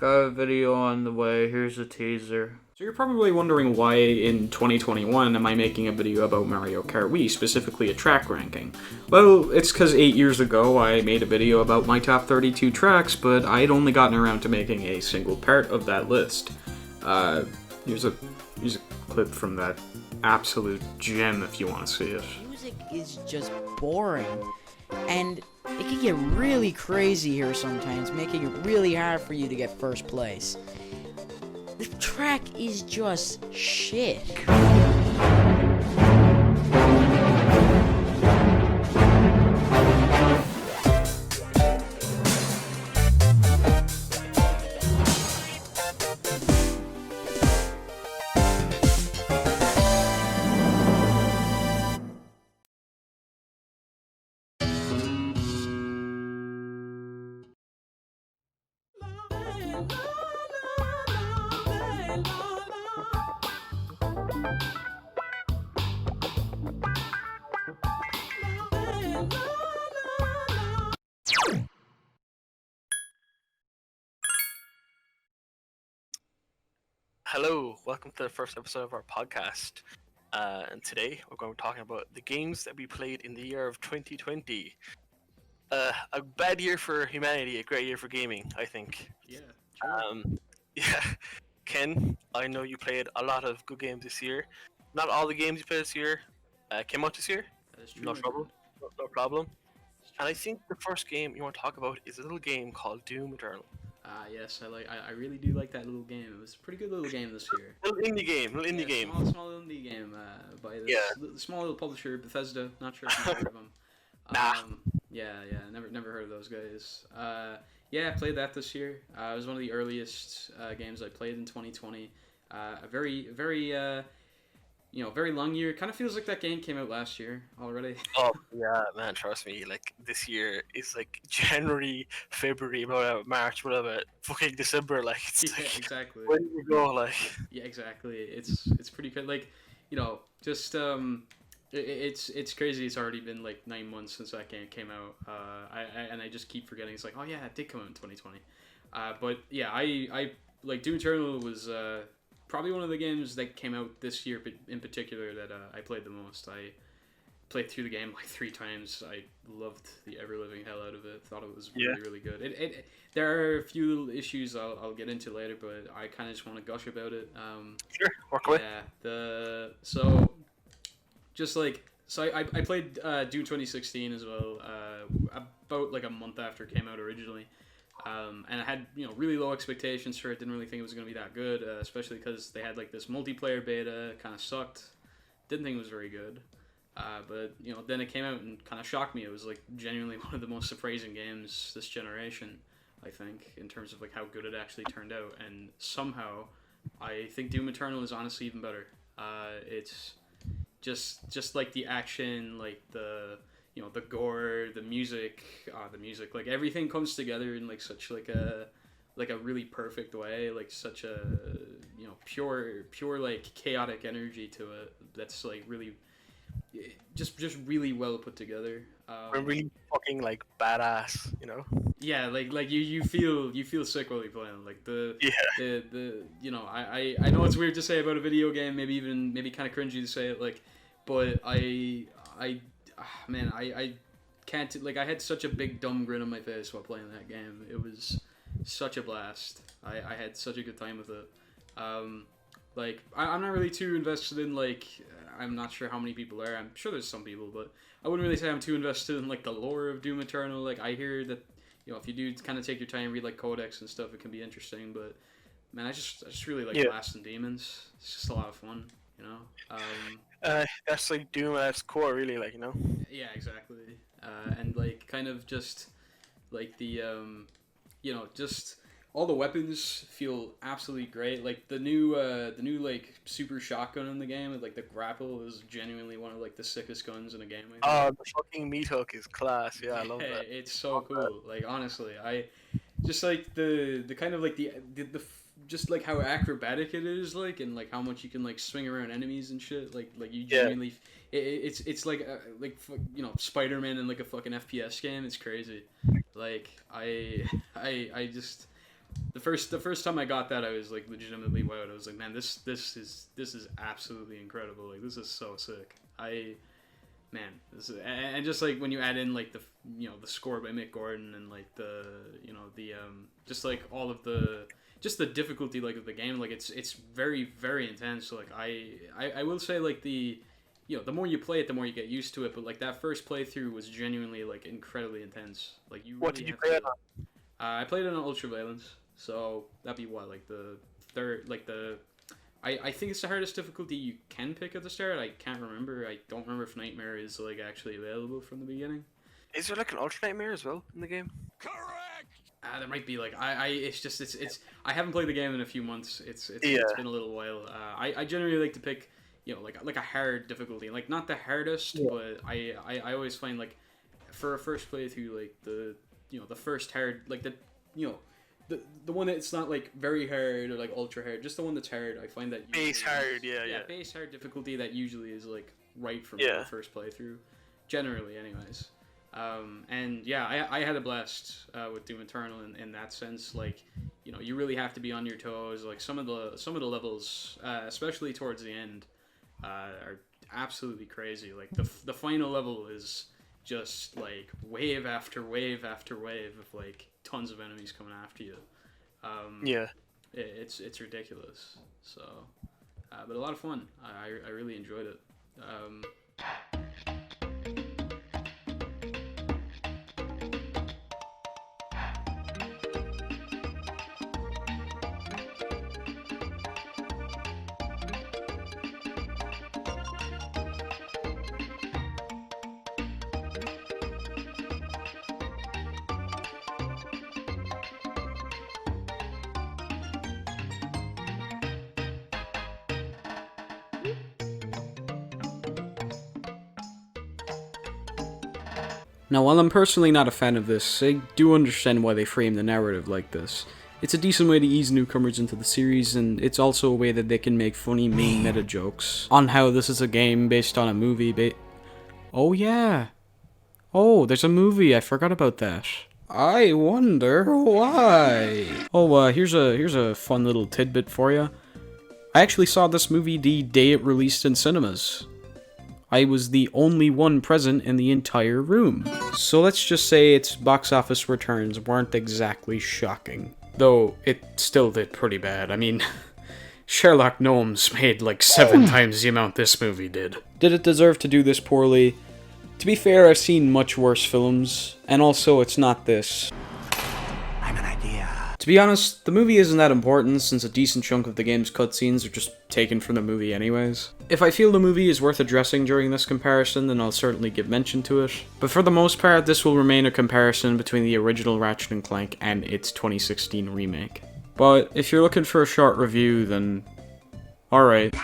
Got a video on the way. Here's a teaser. So you're probably wondering why in 2021 am I making a video about Mario Kart Wii, specifically a track ranking? Well, it's because 8 years ago I made a video about my top 32 tracks, but I'd only gotten around to making a single part of that list. Here's a clip from that absolute gem if you want to see it. Music is just boring, and it can get really crazy here sometimes, making it really hard for you to get first place. The track is just shit. Hello, welcome to the first episode of our podcast. And today we're going to be talking about the games that we played in the year of 2020. A bad year for humanity, a great year for gaming, I think. Yeah. Yeah. Ken, I know you played a lot of good games this year. Not all the games you played this year came out this year. That is true. No trouble. No problem. And I think the first game you want to talk about is a little game called Doom Eternal. Yes, I really do like that little game. It was a pretty good little game this year. Little indie game. Small little indie game by this small little publisher, Bethesda. Not sure if you've heard of them. Nah. Yeah, never heard of those guys. Yeah, I played that this year. It was one of the earliest games I played in 2020. A very very long year. Kind of feels like that game came out last year already. Oh yeah, man, trust me. Like this year is like January, February, whatever, March, whatever, fucking December. Like it's Yeah, like, exactly. when do we go? Like Yeah, exactly. It's pretty good. Like, just it's crazy. It's already been like 9 months since that game came out. I just keep forgetting. It's like, oh yeah, it did come out in 2020. But yeah, I like Doom Eternal was probably one of the games that came out this year, but in particular that I played the most. I played through the game like 3 times. I loved the ever living hell out of it. Thought it was really good. There are a few little issues I'll get into later, but I kind of just want to gush about it. sure, work away. Yeah. I played Doom 2016 as well. About like a month after it came out originally. And I had really low expectations for it. Didn't really think it was going to be that good, especially because they had like this multiplayer beta. Kind of sucked. Didn't think it was very good. But then it came out and kind of shocked me. It was like genuinely one of the most surprising games this generation, I think, in terms of like how good it actually turned out. And somehow, I think Doom Eternal is honestly even better. It's just like the action, like the gore, the music, like everything comes together in like such like a really perfect way, like such a pure like chaotic energy to it that's like really just really well put together. We're really fucking like badass, Yeah, like you feel sick while you're playing. Like the I know it's weird to say about a video game, maybe kind of cringy to say it, like, but I can't, like, I had such a big dumb grin on my face while playing that game. It was such a blast. I had such a good time with it. Like, I'm not really too invested in, like, I'm not sure how many people are. I'm sure there's some people, but I wouldn't really say I'm too invested in, like, the lore of Doom Eternal. Like, I hear that, if you do kind of take your time, read, like, codex and stuff, it can be interesting, but, man, I just really like Blast and Demons. It's just a lot of fun, That's like Doom at its core, really, like, Yeah, exactly. And like kind of just like the just all the weapons feel absolutely great. Like the new like super shotgun in the game, like the grapple is genuinely one of like the sickest guns in a game. Oh, the fucking meat hook is class. Yeah, I love that. It's so cool. Like honestly, I just like the kind of like the just like how acrobatic it is, like, and like how much you can like swing around enemies and shit. Like you genuinely, it's like Spider-Man in like a fucking FPS game. It's crazy. Like I The first time I got that, I was like legitimately wowed. I was like, man, this is absolutely incredible. Like, this is so sick. And just like when you add in like the the score by Mick Gordon and like the just like all of the the difficulty like of the game, like it's very, very intense. So like I will say like the more you play it, the more you get used to it. But like that first playthrough was genuinely like incredibly intense. Like you. What Really did you have play it to- on? I played it on Ultraviolence, so that'd be what, like the third, like the. I think it's the hardest difficulty you can pick at the start. I can't remember. I don't remember if Nightmare is like actually available from the beginning. Is there like an Ultra Nightmare as well in the game? There might be like it's I haven't played the game in a few months. It's Yeah. been a little while. I generally like to pick like a hard difficulty, like not the hardest, but I always find like for a first playthrough, like the the first hard, like the the one that's not like very hard or like ultra hard, just the one that's hard. I find that Base usually hard, yeah. base hard difficulty, that usually is like right from Yeah. the first playthrough, generally anyways. And yeah, I had a blast with Doom Eternal in that sense. Like, you really have to be on your toes. Like some of the levels, especially towards the end, are absolutely crazy. Like the final level is just like wave after wave after wave of like tons of enemies coming after you. Yeah. It's ridiculous. So, but a lot of fun. I really enjoyed it. Now, while I'm personally not a fan of this, I do understand why they frame the narrative like this. It's a decent way to ease newcomers into the series, and it's also a way that they can make funny main meta jokes on how this is a game based on a movie. Oh yeah. Oh, there's a movie. I forgot about that. I wonder why. Oh, here's a fun little tidbit for you. I actually saw this movie the day it released in cinemas. I was the only one present in the entire room. So let's just say its box office returns weren't exactly shocking. Though, it still did pretty bad. I mean, Sherlock Gnomes made like 7 times the amount this movie did. Did it deserve to do this poorly? To be fair, I've seen much worse films, and also it's not this. I'm an idea. To be honest, the movie isn't that important since a decent chunk of the game's cutscenes are just taken from the movie anyways. If I feel the movie is worth addressing during this comparison, then I'll certainly give mention to it. But for the most part, this will remain a comparison between the original Ratchet & Clank and its 2016 remake. But if you're looking for a short review, then alright.